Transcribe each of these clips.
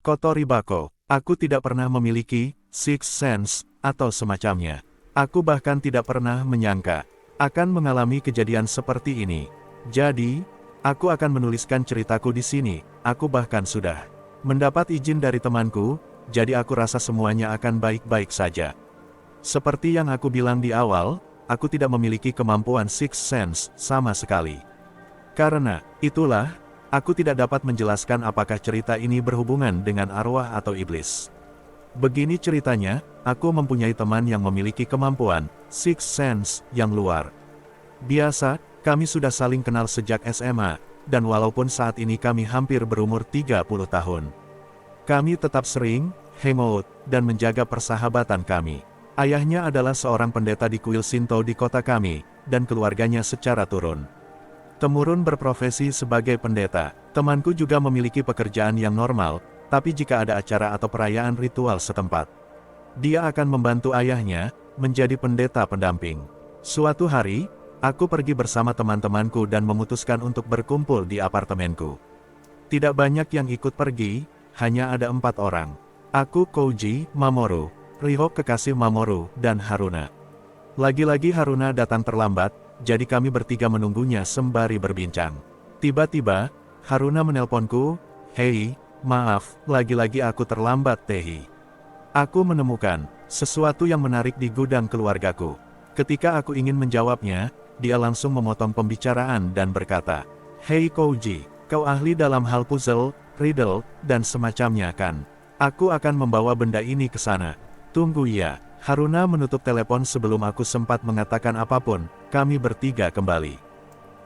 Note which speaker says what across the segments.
Speaker 1: Kotori Bako, aku tidak pernah memiliki sixth sense atau semacamnya. Aku bahkan tidak pernah menyangka akan mengalami kejadian seperti ini. Jadi, aku akan menuliskan ceritaku di sini. Aku bahkan sudah mendapat izin dari temanku, jadi aku rasa semuanya akan baik-baik saja. Seperti yang aku bilang di awal, aku tidak memiliki kemampuan sixth sense sama sekali. Karena itulah, aku tidak dapat menjelaskan apakah cerita ini berhubungan dengan arwah atau iblis. Begini ceritanya, aku mempunyai teman yang memiliki kemampuan sixth sense yang luar biasa. Kami sudah saling kenal sejak SMA, dan walaupun saat ini kami hampir berumur 30 tahun. Kami tetap sering hangout dan menjaga persahabatan kami. Ayahnya adalah seorang pendeta di kuil Shinto di kota kami, dan keluarganya secara turun-temurun berprofesi sebagai pendeta. Temanku juga memiliki pekerjaan yang normal, tapi jika ada acara atau perayaan ritual setempat, dia akan membantu ayahnya menjadi pendeta pendamping. Suatu hari, aku pergi bersama teman-temanku dan memutuskan untuk berkumpul di apartemenku. Tidak banyak yang ikut pergi, hanya ada 4 orang. Aku, Koji, Mamoru, Riho kekasih Mamoru, dan Haruna. Lagi-lagi Haruna datang terlambat, jadi kami bertiga menunggunya sembari berbincang. Tiba-tiba, Haruna menelponku, "Hei, maaf, lagi-lagi aku terlambat Tehi. Aku menemukan sesuatu yang menarik di gudang keluargaku." Ketika aku ingin menjawabnya, dia langsung memotong pembicaraan dan berkata, "Hei Koji, kau ahli dalam hal puzzle, riddle, dan semacamnya kan? Aku akan membawa benda ini ke sana." "Tunggu ya." Haruna menutup telepon sebelum aku sempat mengatakan apapun. Kami bertiga kembali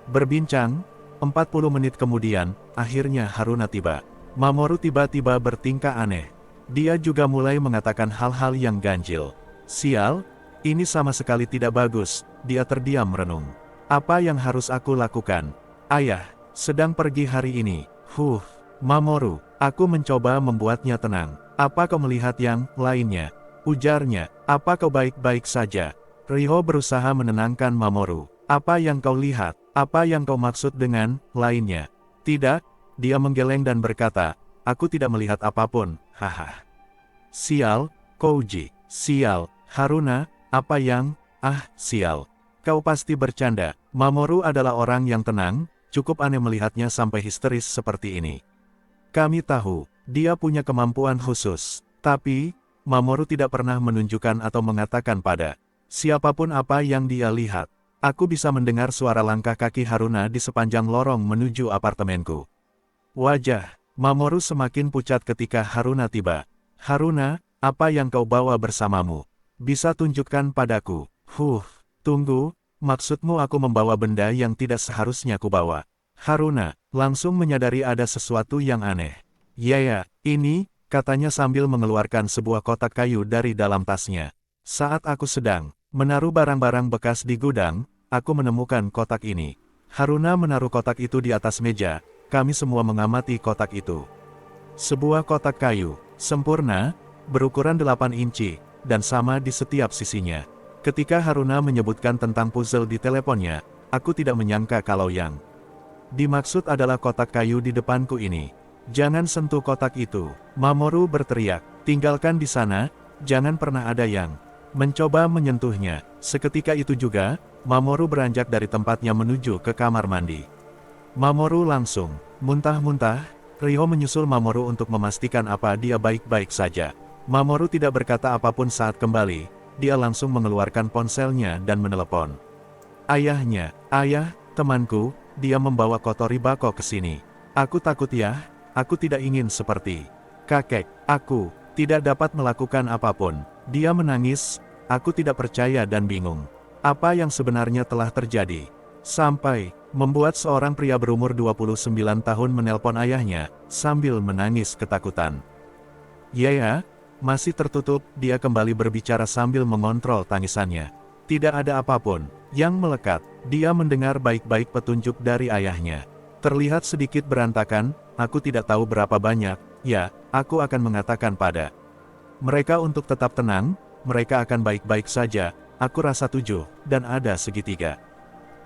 Speaker 1: berbincang. 40 menit kemudian, akhirnya Haruna tiba. Mamoru tiba-tiba bertingkah aneh. Dia juga mulai mengatakan hal-hal yang ganjil. "Sial, ini sama sekali tidak bagus." Dia terdiam merenung. "Apa yang harus aku lakukan? Ayah sedang pergi hari ini." Mamoru, aku mencoba membuatnya tenang. "Apa kau melihat yang lainnya?" ujarnya. "Apa kau baik-baik saja?" Riho berusaha menenangkan Mamoru. "Apa yang kau lihat? Apa yang kau maksud dengan lainnya?" "Tidak," dia menggeleng dan berkata, "aku tidak melihat apapun." Haha. "Sial, Koji." "Sial, Haruna, apa yang..." Sial. Kau pasti bercanda." Mamoru adalah orang yang tenang, cukup aneh melihatnya sampai histeris seperti ini. Kami tahu, dia punya kemampuan khusus. Tapi, Mamoru tidak pernah menunjukkan atau mengatakan pada siapapun apa yang dia lihat. Aku bisa mendengar suara langkah kaki Haruna di sepanjang lorong menuju apartemenku. Wajah Mamoru semakin pucat ketika Haruna tiba. "Haruna, apa yang kau bawa bersamamu? Bisa tunjukkan padaku." Tunggu, maksudmu aku membawa benda yang tidak seharusnya kubawa?" Haruna langsung menyadari ada sesuatu yang aneh. Ya, ini," katanya sambil mengeluarkan sebuah kotak kayu dari dalam tasnya. "Saat aku sedang menaruh barang-barang bekas di gudang, aku menemukan kotak ini." Haruna menaruh kotak itu di atas meja. Kami semua mengamati kotak itu. Sebuah kotak kayu, sempurna, berukuran 8 inci, dan sama di setiap sisinya. Ketika Haruna menyebutkan tentang puzzle di teleponnya, aku tidak menyangka kalau yang dimaksud adalah kotak kayu di depanku ini. "Jangan sentuh kotak itu," Mamoru berteriak. "Tinggalkan di sana, jangan pernah ada yang mencoba menyentuhnya." Seketika itu juga, Mamoru beranjak dari tempatnya menuju ke kamar mandi. Mamoru langsung muntah-muntah. Riho menyusul Mamoru untuk memastikan apa dia baik-baik saja. Mamoru tidak berkata apapun saat kembali. Dia langsung mengeluarkan ponselnya dan menelepon ayahnya. "Ayah, temanku, dia membawa Kotori Bako ke sini. Aku takut ya. Aku tidak ingin seperti kakek. Aku tidak dapat melakukan apapun." Dia menangis. Aku tidak percaya dan bingung. Apa yang sebenarnya telah terjadi? Sampai membuat seorang pria berumur 29 tahun menelpon ayahnya, sambil menangis ketakutan. Ya, masih tertutup, dia kembali berbicara sambil mengontrol tangisannya. Tidak ada apapun yang melekat. Dia mendengar baik-baik petunjuk dari ayahnya. Terlihat sedikit berantakan. Aku tidak tahu berapa banyak. Ya, aku akan mengatakan pada mereka untuk tetap tenang. Mereka akan baik-baik saja. Aku rasa 7, dan ada segitiga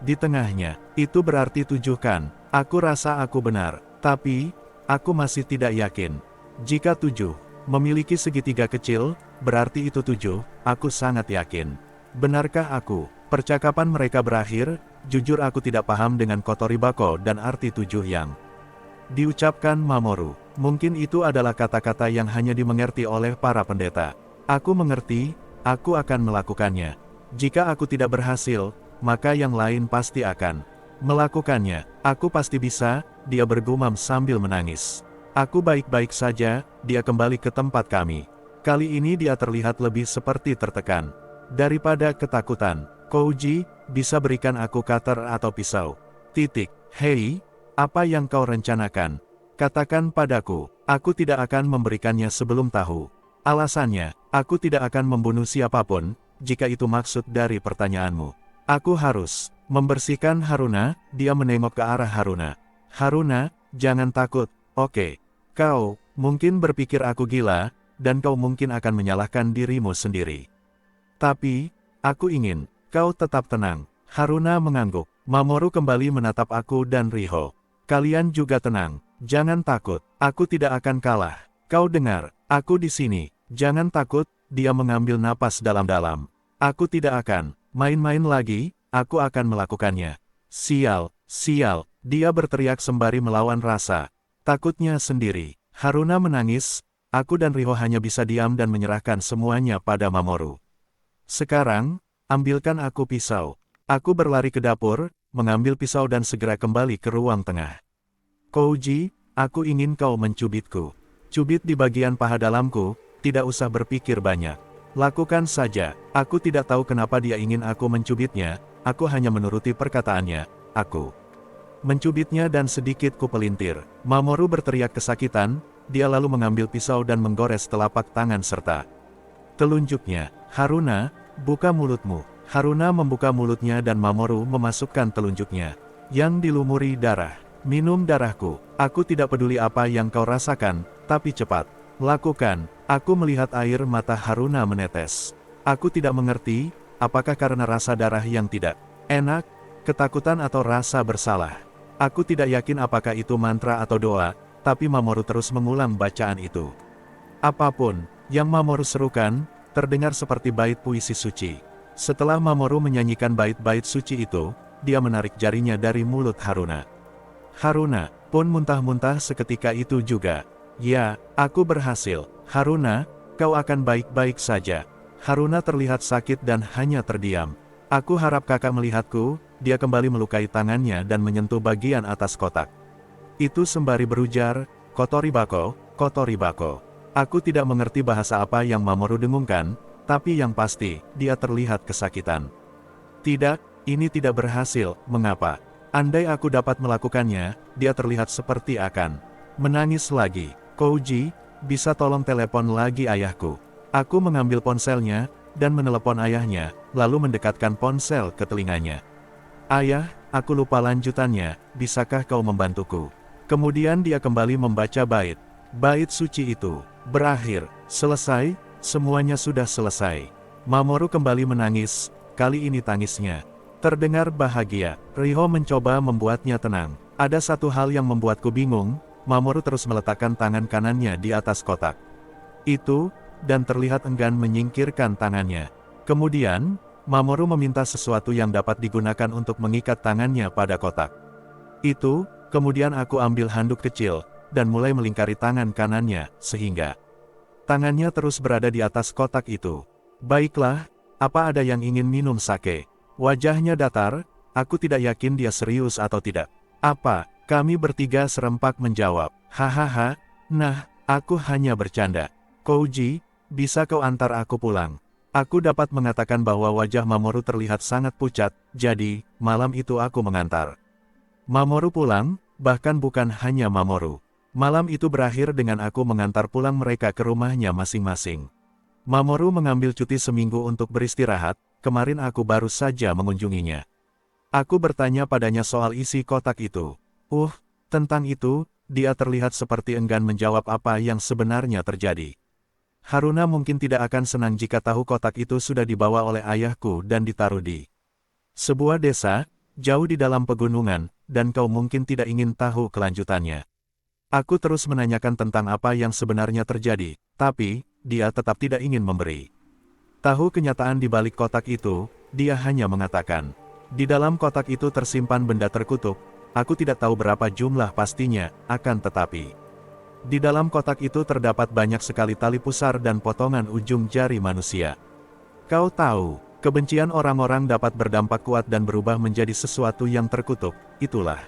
Speaker 1: di tengahnya. Itu berarti 7 kan? Aku rasa aku benar. Tapi, aku masih tidak yakin. Jika 7 memiliki segitiga kecil, berarti itu 7, aku sangat yakin. Benarkah aku? Percakapan mereka berakhir, jujur aku tidak paham dengan Kotori Bako dan arti 7 yang diucapkan Mamoru. Mungkin itu adalah kata-kata yang hanya dimengerti oleh para pendeta. Aku mengerti, aku akan melakukannya. Jika aku tidak berhasil, maka yang lain pasti akan melakukannya. Aku pasti bisa, dia bergumam sambil menangis. Aku baik-baik saja, dia kembali ke tempat kami. Kali ini dia terlihat lebih seperti tertekan daripada ketakutan. Kouji, bisa berikan aku cutter atau pisau? Hei, apa yang kau rencanakan? Katakan padaku, aku tidak akan memberikannya sebelum tahu. Alasannya, aku tidak akan membunuh siapapun, jika itu maksud dari pertanyaanmu. Aku harus membersihkan Haruna, dia menengok ke arah Haruna. Haruna, jangan takut, oke. Kau, mungkin berpikir aku gila, dan kau mungkin akan menyalahkan dirimu sendiri. Tapi, aku ingin, kau tetap tenang. Haruna mengangguk. Mamoru kembali menatap aku dan Riho. Kalian juga tenang, jangan takut, aku tidak akan kalah. Kau dengar, aku di sini, jangan takut, dia mengambil napas dalam-dalam. Aku tidak akan main-main lagi, aku akan melakukannya. Sial, sial, dia berteriak sembari melawan rasa takutnya sendiri. Haruna menangis, aku dan Riho hanya bisa diam dan menyerahkan semuanya pada Mamoru. Sekarang, ambilkan aku pisau. Aku berlari ke dapur, mengambil pisau dan segera kembali ke ruang tengah. Kouji, aku ingin kau mencubitku. Cubit di bagian paha dalamku, tidak usah berpikir banyak. Lakukan saja, aku tidak tahu kenapa dia ingin aku mencubitnya, aku hanya menuruti perkataannya, aku mencubitnya dan sedikit kupelintir. Mamoru berteriak kesakitan, dia lalu mengambil pisau dan menggores telapak tangan serta telunjuknya. Haruna, buka mulutmu. Haruna membuka mulutnya dan Mamoru memasukkan telunjuknya yang dilumuri darah. Minum darahku, aku tidak peduli apa yang kau rasakan, tapi cepat. Lakukan, aku melihat air mata Haruna menetes. Aku tidak mengerti, apakah karena rasa darah yang tidak enak, ketakutan atau rasa bersalah. Aku tidak yakin apakah itu mantra atau doa, tapi Mamoru terus mengulang bacaan itu. Apapun yang Mamoru serukan, terdengar seperti bait puisi suci. Setelah Mamoru menyanyikan bait-bait suci itu, dia menarik jarinya dari mulut Haruna. Haruna pun muntah-muntah seketika itu juga. Ya, aku berhasil. Haruna, kau akan baik-baik saja. Haruna terlihat sakit dan hanya terdiam. Aku harap kakak melihatku, dia kembali melukai tangannya dan menyentuh bagian atas kotak. Itu sembari berujar, Kotori Bako, Kotori Bako. Aku tidak mengerti bahasa apa yang Mamoru dengungkan, tapi yang pasti, dia terlihat kesakitan. Tidak, ini tidak berhasil, mengapa? Andai aku dapat melakukannya, dia terlihat seperti akan menangis lagi. Kouji, bisa tolong telepon lagi ayahku. Aku mengambil ponselnya, dan menelepon ayahnya, lalu mendekatkan ponsel ke telinganya. Ayah, aku lupa lanjutannya, bisakah kau membantuku? Kemudian dia kembali membaca bait suci itu. Berakhir, selesai, semuanya sudah selesai. Mamoru kembali menangis, kali ini tangisnya terdengar bahagia. Riho mencoba membuatnya tenang. Ada satu hal yang membuatku bingung, Mamoru terus meletakkan tangan kanannya di atas kotak itu, dan terlihat enggan menyingkirkan tangannya. Kemudian, Mamoru meminta sesuatu yang dapat digunakan untuk mengikat tangannya pada kotak itu, kemudian aku ambil handuk kecil, dan mulai melingkari tangan kanannya, sehingga tangannya terus berada di atas kotak itu. Baiklah, apa ada yang ingin minum sake? Wajahnya datar, aku tidak yakin dia serius atau tidak. Apa? Kami bertiga serempak menjawab. Hahaha, nah, aku hanya bercanda. Kouji, bisa kau antar aku pulang? Aku dapat mengatakan bahwa wajah Mamoru terlihat sangat pucat, jadi, malam itu aku mengantar Mamoru pulang, bahkan bukan hanya Mamoru. Malam itu berakhir dengan aku mengantar pulang mereka ke rumahnya masing-masing. Mamoru mengambil cuti seminggu untuk beristirahat, kemarin aku baru saja mengunjunginya. Aku bertanya padanya soal isi kotak itu. Tentang itu, dia terlihat seperti enggan menjawab apa yang sebenarnya terjadi. Haruna mungkin tidak akan senang jika tahu kotak itu sudah dibawa oleh ayahku dan ditaruh di sebuah desa, jauh di dalam pegunungan, dan kau mungkin tidak ingin tahu kelanjutannya. Aku terus menanyakan tentang apa yang sebenarnya terjadi, tapi dia tetap tidak ingin memberi tahu kenyataan di balik kotak itu. Dia hanya mengatakan, di dalam kotak itu tersimpan benda terkutuk. Aku tidak tahu berapa jumlah pastinya, akan tetapi di dalam kotak itu terdapat banyak sekali tali pusar dan potongan ujung jari manusia. Kau tahu, kebencian orang-orang dapat berdampak kuat dan berubah menjadi sesuatu yang terkutuk. Itulah